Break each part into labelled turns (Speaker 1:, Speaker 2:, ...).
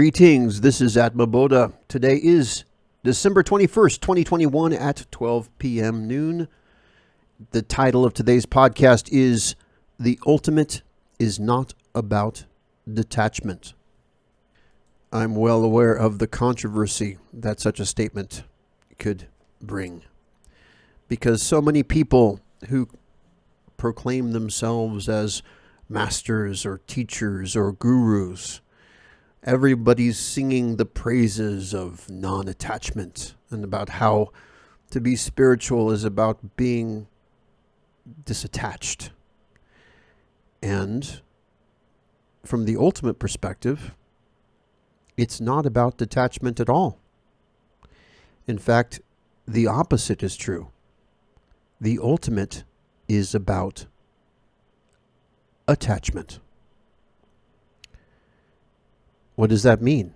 Speaker 1: Greetings, this is Atma Bodha. Today is December 21st, 2021 at 12 p.m. noon. The title of today's podcast is The Ultimate is Not About Detachment. I'm well aware of the controversy that such a statement could bring, because so many people who proclaim themselves as masters or teachers or gurus, everybody's singing the praises of non-attachment and about how to be spiritual is about being disattached. And from the ultimate perspective, it's not about detachment at all. In fact, the opposite is true. The ultimate is about attachment. What does that mean?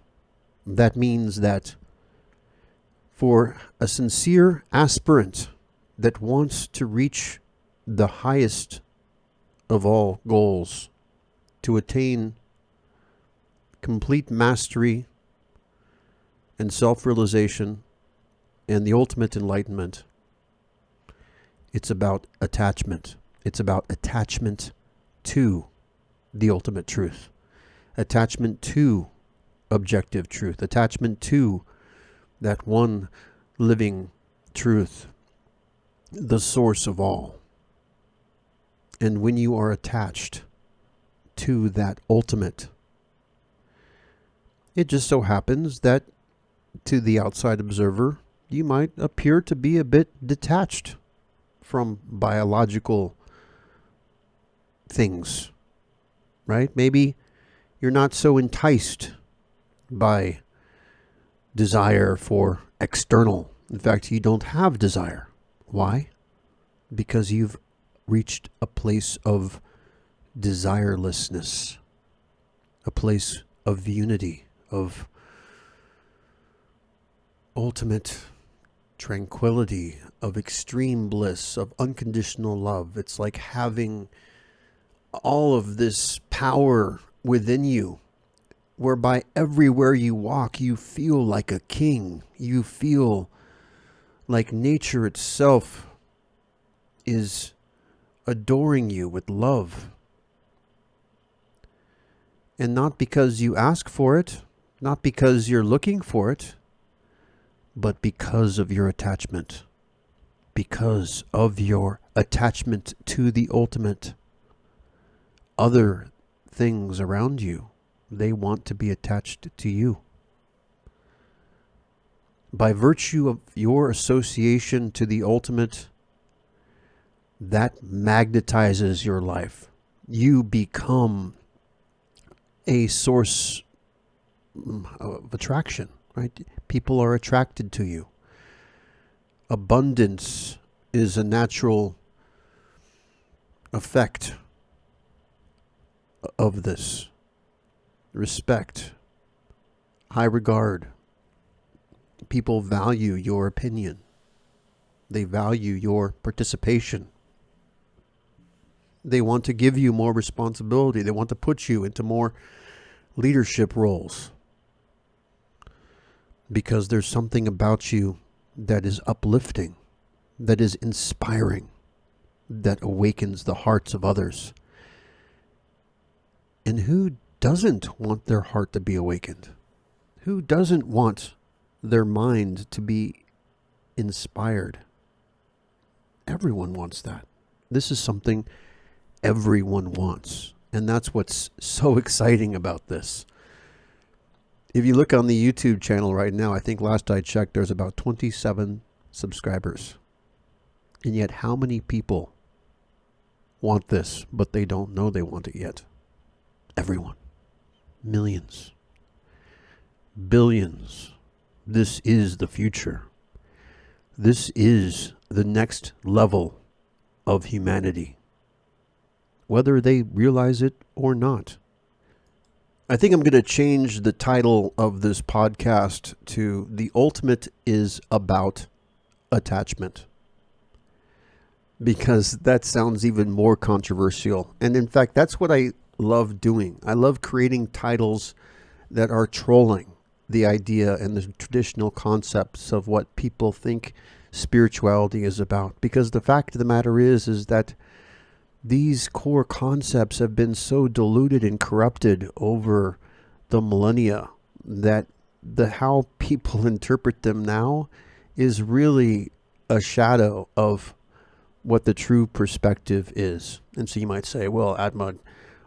Speaker 1: That means that for a sincere aspirant that wants to reach the highest of all goals, to attain complete mastery and self-realization and the ultimate enlightenment, it's about attachment. It's about attachment to the ultimate truth. Attachment to objective truth, attachment to that one living truth, the source of all. And when you are attached to that ultimate, it just so happens that to the outside observer, you might appear to be a bit detached from biological things, right? Maybe you're not so enticed by desire for external. In fact, you don't have desire. Why? Because you've reached a place of desirelessness, a place of unity, of ultimate tranquility, of extreme bliss, of unconditional love. It's like having all of this power within you, whereby everywhere you walk, you feel like a king. You feel like nature itself is adoring you with love. And not because you ask for it, not because you're looking for it, but because of your attachment. Because of your attachment to the ultimate. Other things around you, they want to be attached to you. By virtue of your association to the ultimate, that magnetizes your life. You become a source of attraction, right? People are attracted to you. Abundance is a natural effect of this. Respect, high regard. People value your opinion. They value your participation. They want to give you more responsibility. They want to put you into more leadership roles, because there's something about you that is uplifting, that is inspiring, that awakens the hearts of others. And who doesn't want their heart to be awakened? Who doesn't want their mind to be inspired? Everyone wants that. This is something everyone wants. And that's what's so exciting about this. If you look on the YouTube channel right now, I think last I checked, there's about 27 subscribers. And yet how many people want this, but they don't know they want it yet? Everyone. Millions. Billions. This is the future. This is the next level of humanity, whether they realize it or not. I think I'm going to change the title of this podcast to The Ultimate is About Attachment, because that sounds even more controversial. And in fact, that's what I love doing. I love creating titles that are trolling the idea and the traditional concepts of what people think spirituality is about. Because the fact of the matter is that these core concepts have been so diluted and corrupted over the millennia that how people interpret them now is really a shadow of what the true perspective is. And so you might say, well, Atma,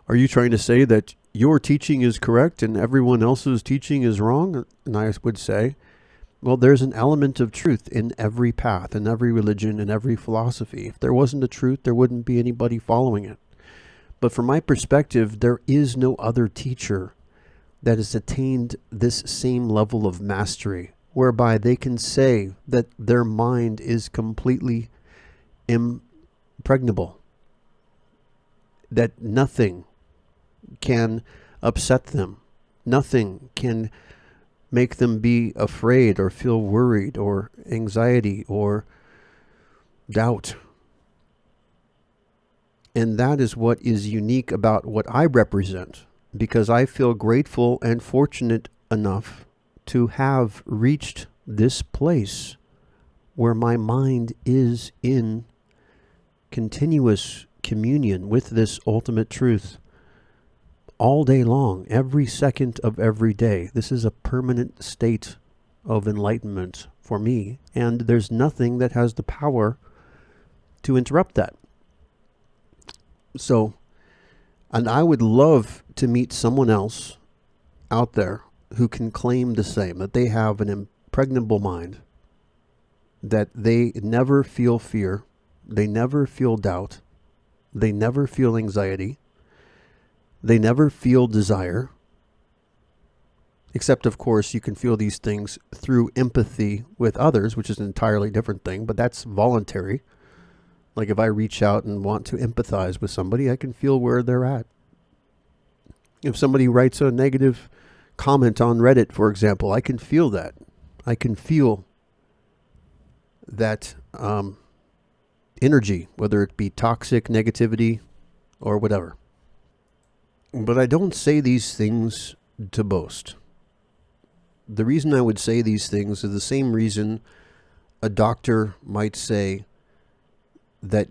Speaker 1: are you trying to say that your teaching is correct and everyone else's teaching is wrong? And I would say, well, there's an element of truth in every path, in every religion, in every philosophy. If there wasn't a truth, there wouldn't be anybody following it. But from my perspective, there is no other teacher that has attained this same level of mastery, whereby they can say that their mind is completely impregnable, that nothing can upset them, nothing can make them be afraid or feel worried or anxiety or doubt. And that is what is unique about what I represent, because I feel grateful and fortunate enough to have reached this place where my mind is in continuous communion with this ultimate truth all day long, every second of every day. This is a permanent state of enlightenment for me, and there's nothing that has the power to interrupt that. So, and I would love to meet someone else out there who can claim the same, that they have an impregnable mind, that they never feel fear, they never feel doubt, they never feel anxiety, they never feel desire, except, of course, you can feel these things through empathy with others, which is an entirely different thing, but that's voluntary. Like if I reach out and want to empathize with somebody, I can feel where they're at. If somebody writes a negative comment on Reddit, for example, I can feel that. I can feel that energy, whether it be toxic negativity or whatever. But I don't say these things to boast. The reason I would say these things is the same reason a doctor might say that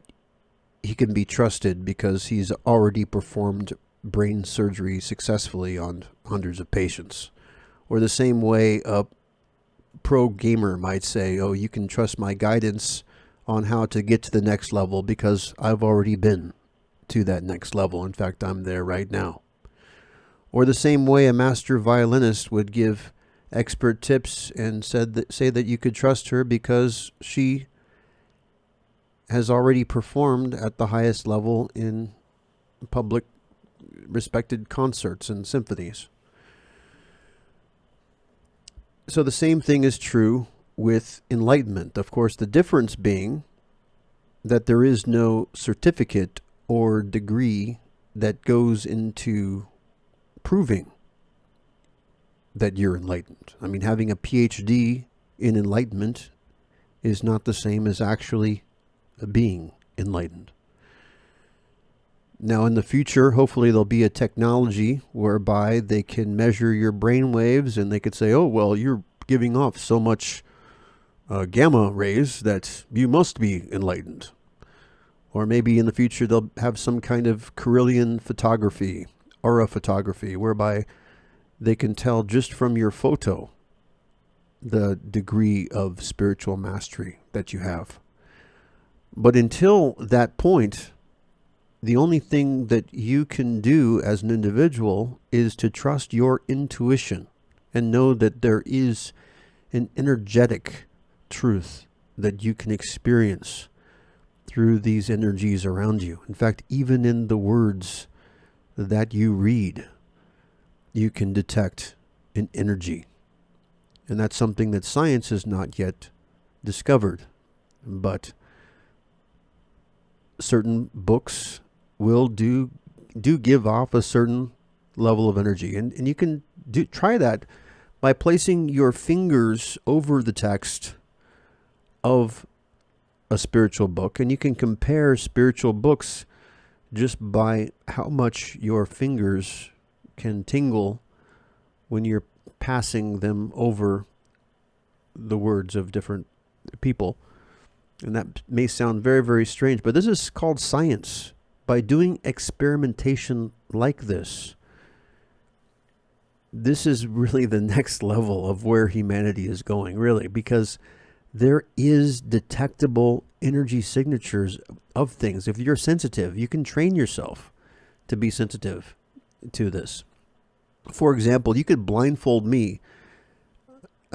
Speaker 1: he can be trusted because he's already performed brain surgery successfully on hundreds of patients. Or the same way a pro gamer might say, oh, you can trust my guidance on how to get to the next level because I've already been to that next level. In fact, I'm there right now. Or the same way a master violinist would give expert tips and say that you could trust her because she has already performed at the highest level in public respected concerts and symphonies. So the same thing is true with enlightenment. Of course, the difference being that there is no certificate or degree that goes into proving that you're enlightened. I mean, having a PhD in enlightenment is not the same as actually being enlightened. Now, in the future, hopefully there'll be a technology whereby they can measure your brain waves and they could say, oh, well, you're giving off so much gamma rays that you must be enlightened. Or maybe in the future they'll have some kind of Carillion photography, aura photography, whereby they can tell just from your photo the degree of spiritual mastery that you have. But until that point, the only thing that you can do as an individual is to trust your intuition and know that there is an energetic truth that you can experience through these energies around you. In fact, even in the words that you read, you can detect an energy. And that's something that science has not yet discovered. But certain books will do give off a certain level of energy. And you can try that by placing your fingers over the text of a spiritual book. And you can compare spiritual books just by how much your fingers can tingle when you're passing them over the words of different people. And that may sound very, very strange, but this is called science. By doing experimentation like this is really the next level of where humanity is going, really, because there is detectable energy signatures of things. If you're sensitive, you can train yourself to be sensitive to this. For example, you could blindfold me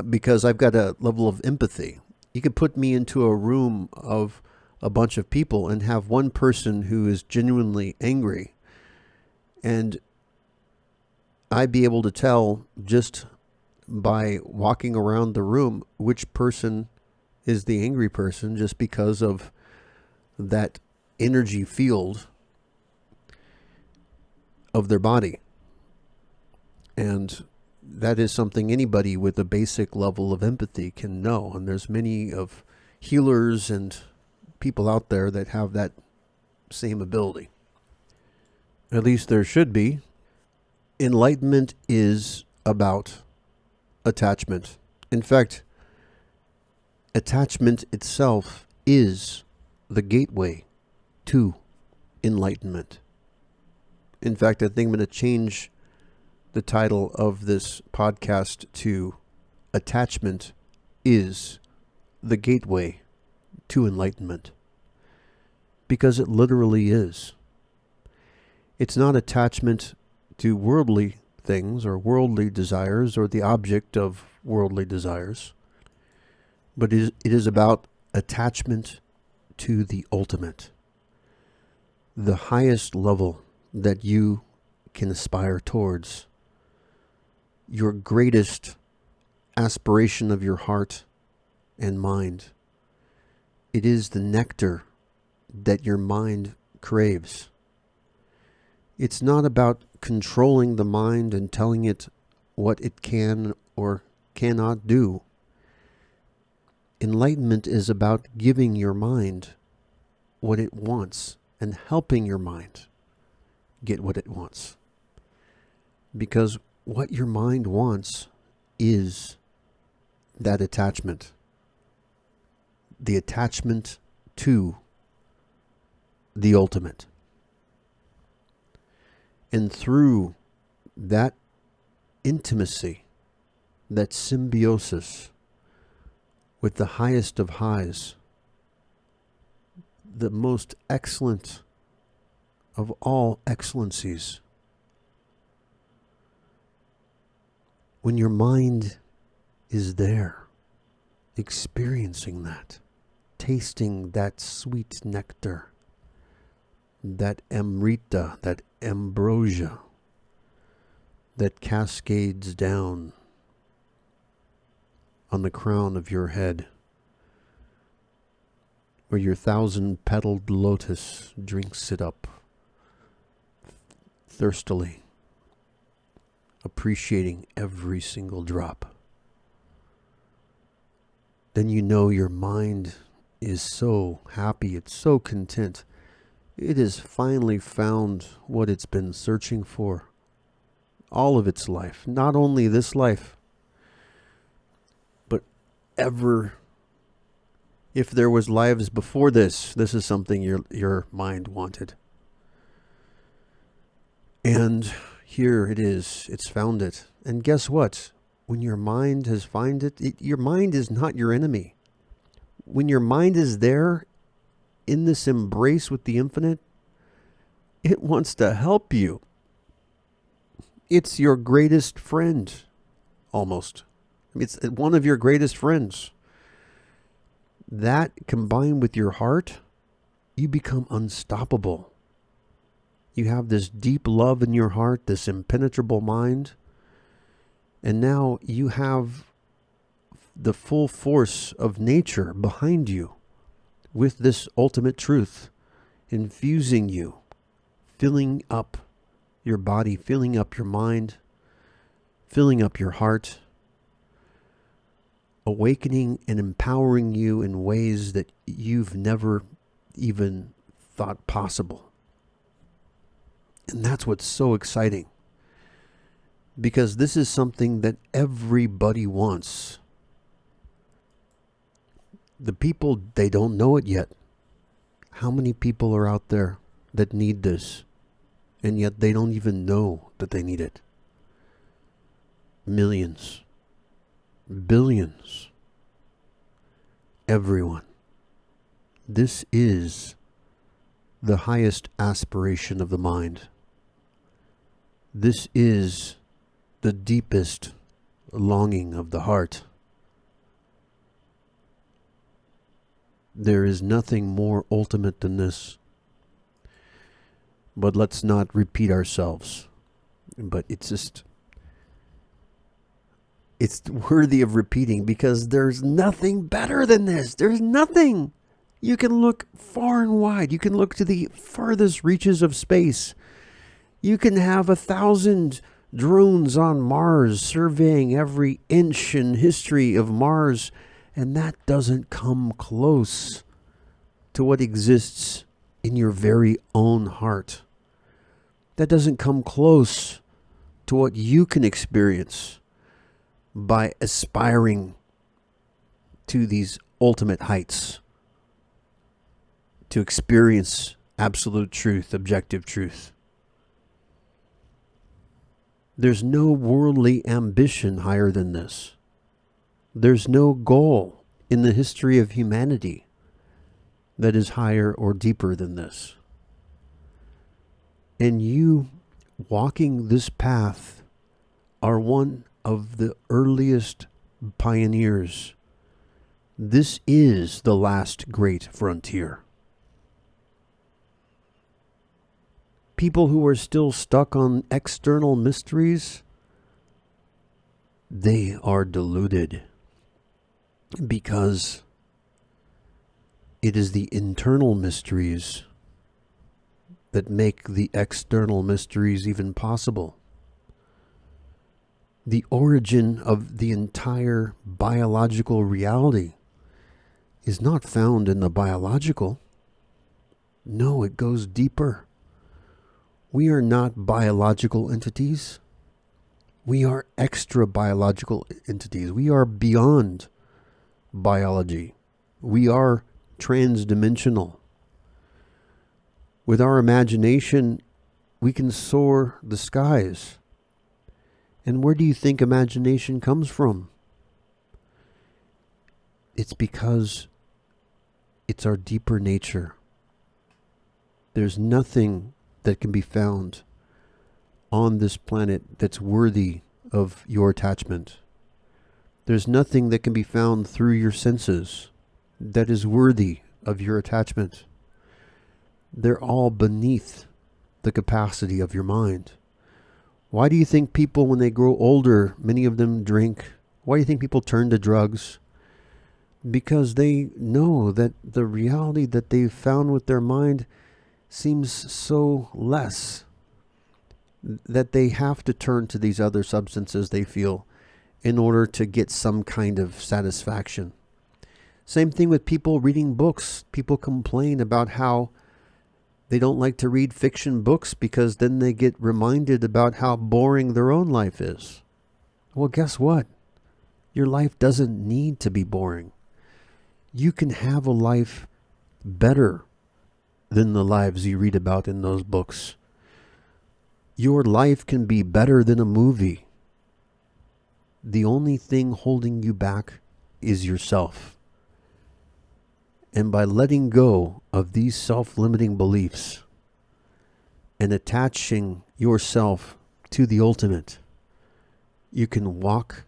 Speaker 1: because I've got a level of empathy. You could put me into a room of a bunch of people and have one person who is genuinely angry, and I'd be able to tell just by walking around the room which person is the angry person, just because of that energy field of their body. And that is something anybody with a basic level of empathy can know. And there's many of healers and people out there that have that same ability. At least there should be. Enlightenment is about attachment. In fact, attachment itself is the gateway to enlightenment. In fact, I think I'm going to change the title of this podcast to Attachment is the Gateway to Enlightenment. Because it literally is. It's not attachment to worldly things or worldly desires or the object of worldly desires, but it is about attachment to the ultimate, the highest level that you can aspire towards, your greatest aspiration of your heart and mind. It is the nectar that your mind craves. It's not about controlling the mind and telling it what it can or cannot do. Enlightenment is about giving your mind what it wants and helping your mind get what it wants. Because what your mind wants is that attachment. The attachment to the ultimate. And through that intimacy, that symbiosis with the highest of highs, the most excellent of all excellencies, when your mind is there, experiencing that, tasting that sweet nectar, that amrita, that ambrosia that cascades down on the crown of your head, where your 1,000-petaled lotus drinks it up thirstily, appreciating every single drop. Then you know your mind is so happy, it's so content. It has finally found what it's been searching for all of its life. Not only this life, but ever. If there was lives before this, this is something your mind wanted. And here it is. It's found it. And guess what? When your mind has found it, your mind is not your enemy. When your mind is there in this embrace with the infinite, it wants to help you. It's your greatest friend, almost. I mean, it's one of your greatest friends. That combined with your heart, you become unstoppable. You have this deep love in your heart, this impenetrable mind, and now you have the full force of nature behind you with this ultimate truth, infusing you, filling up your body, filling up your mind, filling up your heart, awakening and empowering you in ways that you've never even thought possible. And that's what's so exciting. because this is something that everybody wants. The people, they don't know it yet. How many people are out there that need this, and yet they don't even know that they need it? Millions. Billions. Everyone. This is the highest aspiration of the mind. This is the deepest longing of the heart. There is nothing more ultimate than this. But let's not repeat ourselves. But it's worthy of repeating, because there's nothing better than this. There's nothing. You can look far and wide. You can look to the farthest reaches of space. You can have 1,000 drones on Mars surveying every inch in history of Mars, and that doesn't come close to what exists in your very own heart. That doesn't come close to what you can experience by aspiring to these ultimate heights, to experience absolute truth, objective truth. There's no worldly ambition higher than this. There's no goal in the history of humanity that is higher or deeper than this. And you walking this path are one of the earliest pioneers. This is the last great frontier. People who are still stuck on external mysteries, they are deluded, because it is the internal mysteries that make the external mysteries even possible. The origin of the entire biological reality is not found in the biological. No, it goes deeper. We are not biological entities. We are extra biological entities. We are beyond biology. We are transdimensional. With our imagination, we can soar the skies. And where do you think imagination comes from? It's because it's our deeper nature. There's nothing that can be found on this planet that's worthy of your attachment. There's nothing that can be found through your senses that is worthy of your attachment. They're all beneath the capacity of your mind. Why do you think people, when they grow older, many of them drink? Why do you think people turn to drugs? Because they know that the reality that they've found with their mind seems so less that they have to turn to these other substances, they feel, in order to get some kind of satisfaction. Same thing with people reading books. People complain about how they don't like to read fiction books because then they get reminded about how boring their own life is. Well, guess what? Your life doesn't need to be boring. You can have a life better than the lives you read about in those books. Your life can be better than a movie. The only thing holding you back is yourself. And by letting go of these self-limiting beliefs and attaching yourself to the ultimate, you can walk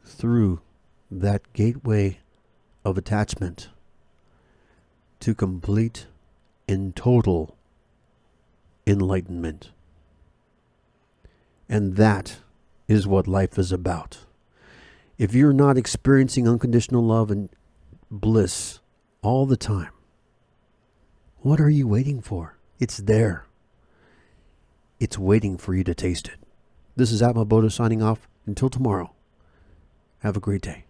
Speaker 1: through that gateway of attachment to complete and total enlightenment. And that is what life is about. If you're not experiencing unconditional love and bliss all the time, what are you waiting for? It's there. It's waiting for you to taste it. This is Atma Bodha signing off. Until tomorrow, have a great day.